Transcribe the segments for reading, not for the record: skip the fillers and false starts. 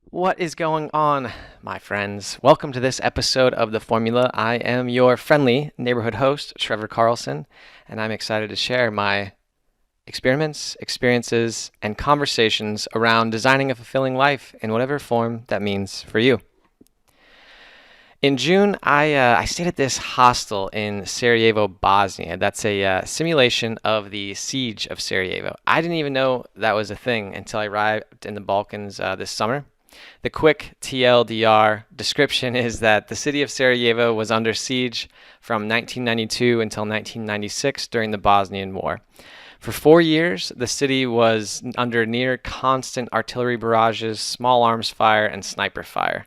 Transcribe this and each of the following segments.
What is going on, my friends? Welcome to this episode of The Formula. I am your friendly neighborhood host, Trevor Carlson, and I'm excited to share my experiments, experiences, and conversations around designing a fulfilling life in whatever form that means for you. In June, I stayed at this hostel in Sarajevo, Bosnia. That's a simulation of the siege of Sarajevo. I didn't even know that was a thing until I arrived in the Balkans this summer. The quick TLDR description is that the city of Sarajevo was under siege from 1992 until 1996 during the Bosnian War. For 4 years, the city was under near constant artillery barrages, small arms fire, and sniper fire.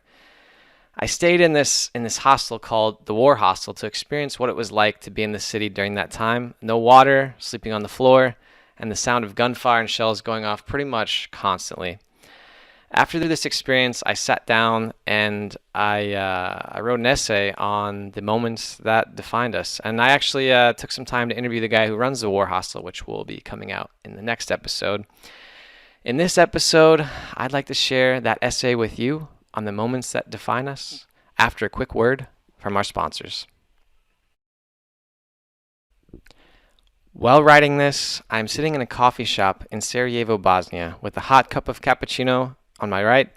I stayed in this hostel called the War Hostel to experience what it was like to be in the city during that time. No water, sleeping on the floor, and the sound of gunfire and shells going off pretty much constantly. After this experience, I sat down and I wrote an essay on the moments that defined us. And I actually took some time to interview the guy who runs the War Hostel, which will be coming out in the next episode. In this episode, I'd like to share that essay with you on the moments that define us after a quick word from our sponsors. While writing this, I'm sitting in a coffee shop in Sarajevo, Bosnia, with a hot cup of cappuccino on my right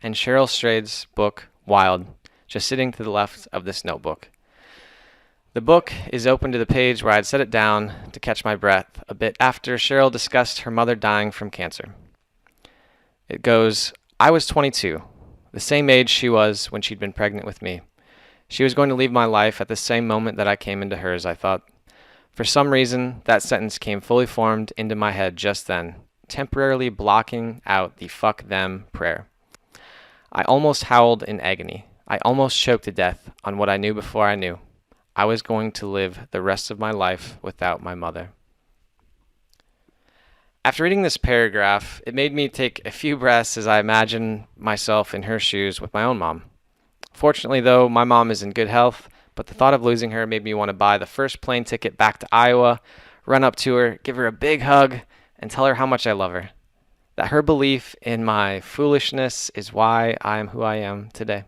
and Cheryl Strayed's book, Wild, just sitting to the left of this notebook. The book is open to the page where I'd set it down to catch my breath a bit after Cheryl discussed her mother dying from cancer. It goes, I was 22. The same age she was when she'd been pregnant with me. She was going to leave my life at the same moment that I came into hers, I thought. For some reason, that sentence came fully formed into my head just then, temporarily blocking out the fuck them prayer. I almost howled in agony. I almost choked to death on what I knew before I knew. I was going to live the rest of my life without my mother. After reading this paragraph, it made me take a few breaths as I imagined myself in her shoes with my own mom. Fortunately, though, my mom is in good health, but the thought of losing her made me want to buy the first plane ticket back to Iowa, run up to her, give her a big hug, and tell her how much I love her. That her belief in my foolishness is why I am who I am today.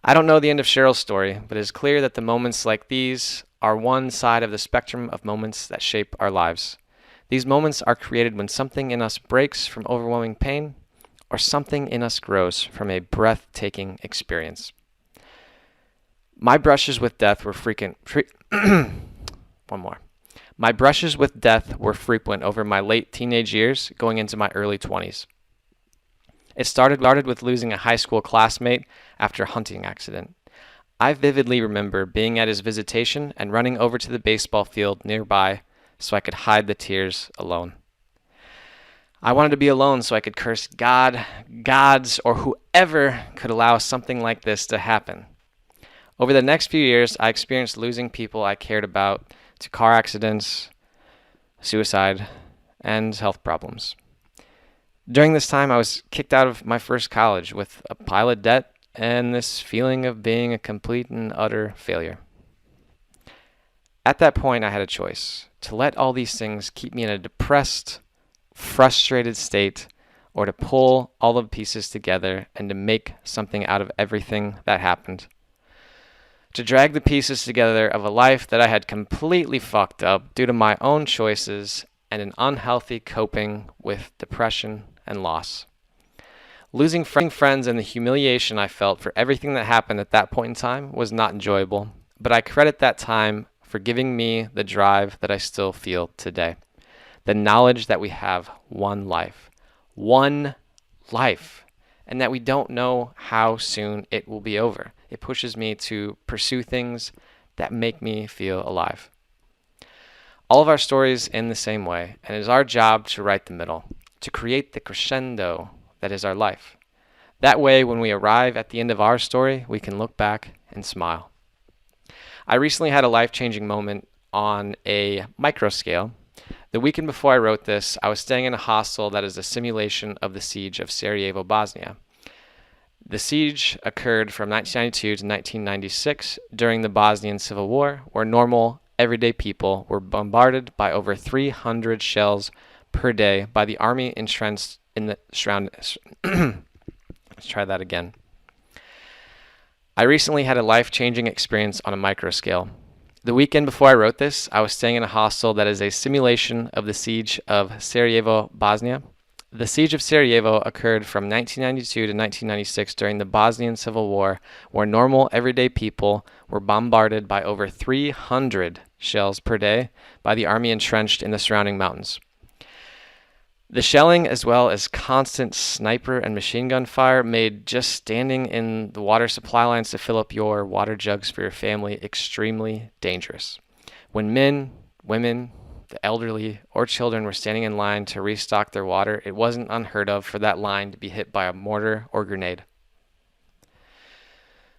I don't know the end of Cheryl's story, but it is clear that the moments like these are one side of the spectrum of moments that shape our lives. These moments are created when something in us breaks from overwhelming pain, or something in us grows from a breathtaking experience. My brushes with death were frequent. My brushes with death were frequent over my late teenage years, going into my early 20s. It started with losing a high school classmate after a hunting accident. I vividly remember being at his visitation and running over to the baseball field nearby so I could hide the tears alone. I wanted to be alone so I could curse God, gods, or whoever could allow something like this to happen. Over the next few years, I experienced losing people I cared about to car accidents, suicide, and health problems. During this time, I was kicked out of my first college with a pile of debt and this feeling of being a complete and utter failure. At that point, I had a choice: to let all these things keep me in a depressed, frustrated state, or to pull all the pieces together and to make something out of everything that happened. To drag the pieces together of a life that I had completely fucked up due to my own choices and an unhealthy coping with depression and loss. Losing friends and the humiliation I felt for everything that happened at that point in time was not enjoyable, but I credit that time for giving me the drive that I still feel today. The knowledge that we have one life, and that we don't know how soon it will be over. It pushes me to pursue things that make me feel alive. All of our stories end the same way, and it is our job to write the middle, to create the crescendo that is our life. That way, when we arrive at the end of our story, we can look back and smile. I recently had a life-changing moment on a micro scale. The weekend before I wrote this, I was staying in a hostel that is a simulation of the siege of Sarajevo, Bosnia. The siege occurred from 1992 to 1996 during the Bosnian Civil War, where normal, everyday people were bombarded by over 300 shells per day by the army entrenched in the Let's try that again. I recently had a life-changing experience on a micro scale. The weekend before I wrote this, I was staying in a hostel that is a simulation of the siege of Sarajevo, Bosnia. The siege of Sarajevo occurred from 1992 to 1996 during the Bosnian Civil War, where normal, everyday people were bombarded by over 300 shells per day by the army entrenched in the surrounding mountains. The shelling, as well as constant sniper and machine gun fire, made just standing in the water supply lines to fill up your water jugs for your family extremely dangerous. When men, women, the elderly, or children were standing in line to restock their water, it wasn't unheard of for that line to be hit by a mortar or grenade.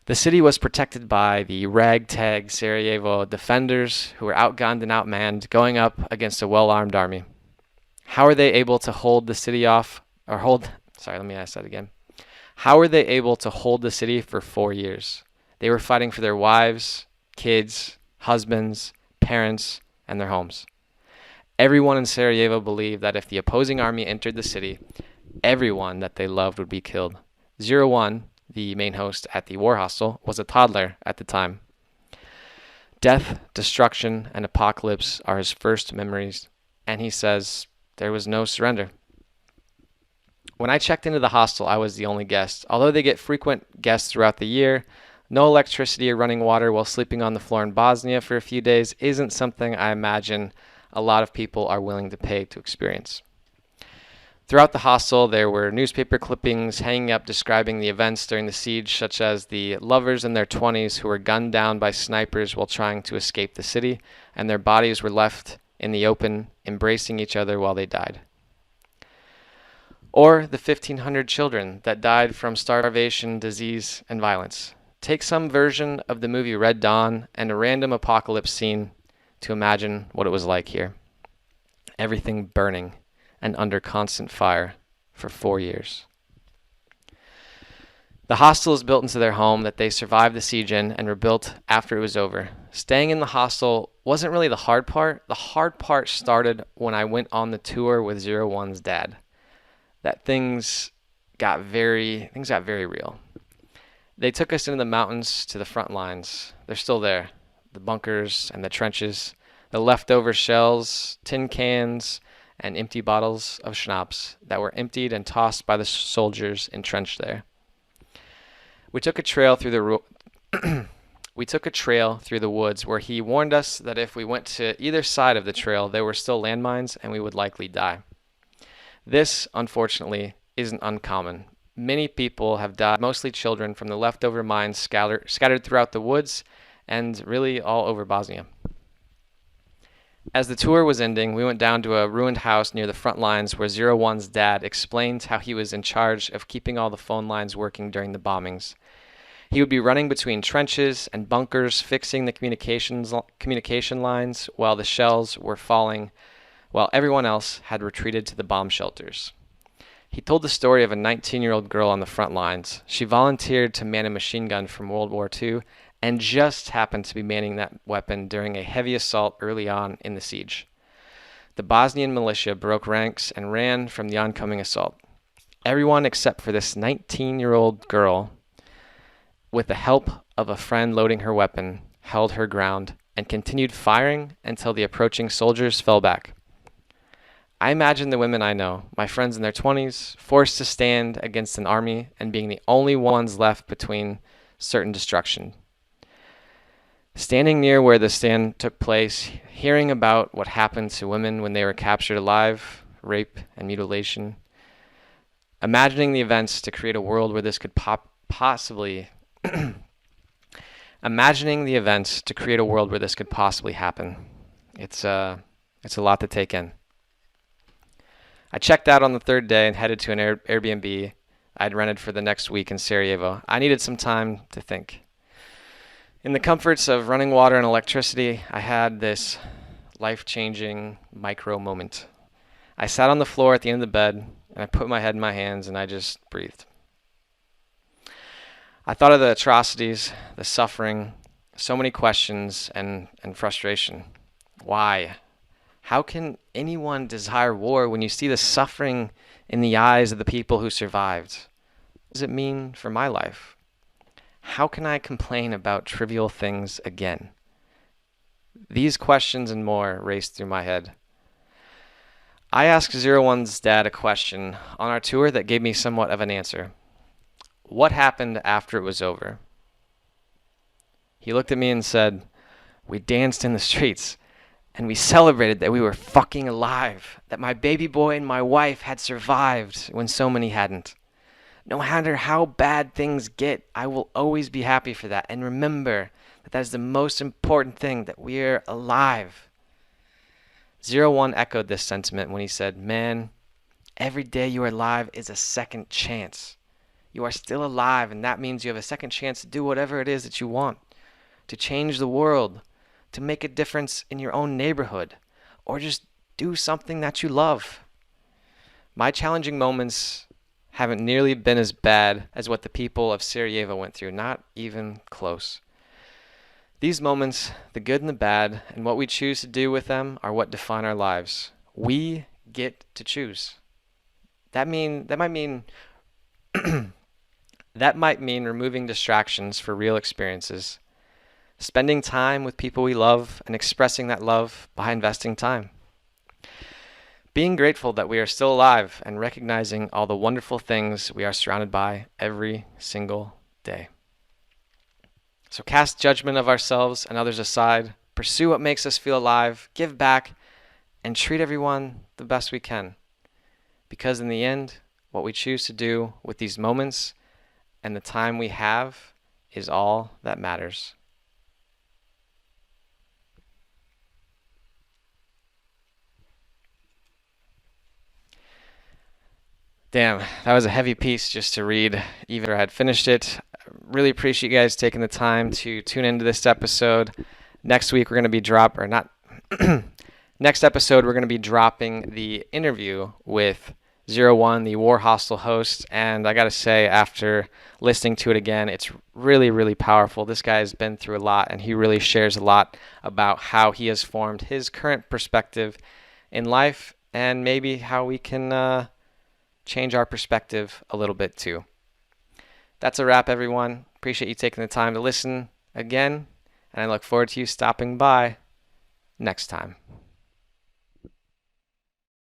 The city was protected by the ragtag Sarajevo defenders who were outgunned and outmanned, going up against a well-armed army. How are they able to hold the city off, or hold, sorry, let me ask that again. How were they able to hold the city for 4 years? They were fighting for their wives, kids, husbands, parents, and their homes. Everyone in Sarajevo believed that if the opposing army entered the city, everyone that they loved would be killed. 01, the main host at the war hostel, was a toddler at the time. Death, destruction, and apocalypse are his first memories, and he says there was no surrender. When I checked into the hostel, I was the only guest. Although they get frequent guests throughout the year, no electricity or running water while sleeping on the floor in Bosnia for a few days isn't something I imagine a lot of people are willing to pay to experience. Throughout the hostel, there were newspaper clippings hanging up describing the events during the siege, such as the lovers in their 20s who were gunned down by snipers while trying to escape the city, and their bodies were left in the open, embracing each other while they died. Or the 1,500 children that died from starvation, disease, and violence. Take some version of the movie Red Dawn and a random apocalypse scene to imagine what it was like here. Everything burning and under constant fire for 4 years. The hostel is built into their home that they survived the siege in and were built after it was over. Staying in the hostel wasn't really the hard part. The hard part started when I went on the tour with 01's dad. Things got very real. They took us into the mountains to the front lines. They're still there. The bunkers and the trenches, the leftover shells, tin cans, and empty bottles of schnapps that were emptied and tossed by the soldiers entrenched there. We took a trail through the woods where he warned us that if we went to either side of the trail, there were still landmines and we would likely die. This, unfortunately, isn't uncommon. Many people have died, mostly children, from the leftover mines scattered throughout the woods and really all over Bosnia. As the tour was ending, we went down to a ruined house near the front lines where 01's dad explained how he was in charge of keeping all the phone lines working during the bombings. He would be running between trenches and bunkers, fixing the communication lines while the shells were falling, while everyone else had retreated to the bomb shelters. He told the story of a 19-year-old girl on the front lines. She volunteered to man a machine gun from World War II and just happened to be manning that weapon during a heavy assault early on in the siege. The Bosnian militia broke ranks and ran from the oncoming assault. Everyone except for this 19-year-old girl, with the help of a friend loading her weapon, held her ground and continued firing until the approaching soldiers fell back. I imagine the women I know, my friends in their 20s, forced to stand against an army and being the only ones left between certain destruction. Standing near where the stand took place, hearing about what happened to women when they were captured alive, rape and mutilation, imagining the events to create a world where this could possibly happen. It's a lot to take in. I checked out on the third day and headed to an Airbnb I'd rented for the next week in Sarajevo. I needed some time to think. In the comforts of running water and electricity, I had this life-changing micro moment. I sat on the floor at the end of the bed, and I put my head in my hands, and I just breathed. I thought of the atrocities, the suffering, so many questions and frustration. Why? How can anyone desire war when you see the suffering in the eyes of the people who survived? does it mean for my life? How can I complain about trivial things again? These questions and more raced through my head. I asked Zero One's dad a question on our tour that gave me somewhat of an answer. What happened after it was over? He looked at me and said, "We danced in the streets, and we celebrated that we were fucking alive, that my baby boy and my wife had survived when so many hadn't. No matter how bad things get, I will always be happy for that, and remember that is the most important thing, that we're alive." Zero One echoed this sentiment when he said, "Man, every day you are alive is a second chance. You are still alive, and that means you have a second chance to do whatever it is that you want, to change the world, to make a difference in your own neighborhood, or just do something that you love." My challenging moments haven't nearly been as bad as what the people of Sarajevo went through, not even close. These moments, the good and the bad, and what we choose to do with them are what define our lives. We get to choose. That might mean that might mean removing distractions for real experiences, spending time with people we love, and expressing that love by investing time. Being grateful that we are still alive and recognizing all the wonderful things we are surrounded by every single day. So cast judgment of ourselves and others aside, pursue what makes us feel alive, give back, and treat everyone the best we can. Because in the end, what we choose to do with these moments and the time we have is all that matters. Damn, that was a heavy piece just to read, even after I had finished it. Really appreciate you guys taking the time to tune into this episode. Next week we're going to be next episode we're going to be dropping the interview with Zero One, the War Hostel host, and I got to say, after listening to it again, it's really, really powerful. This guy has been through a lot, and he really shares a lot about how he has formed his current perspective in life, and maybe how we can change our perspective a little bit too. That's a wrap, everyone. Appreciate you taking the time to listen again, and I look forward to you stopping by next time.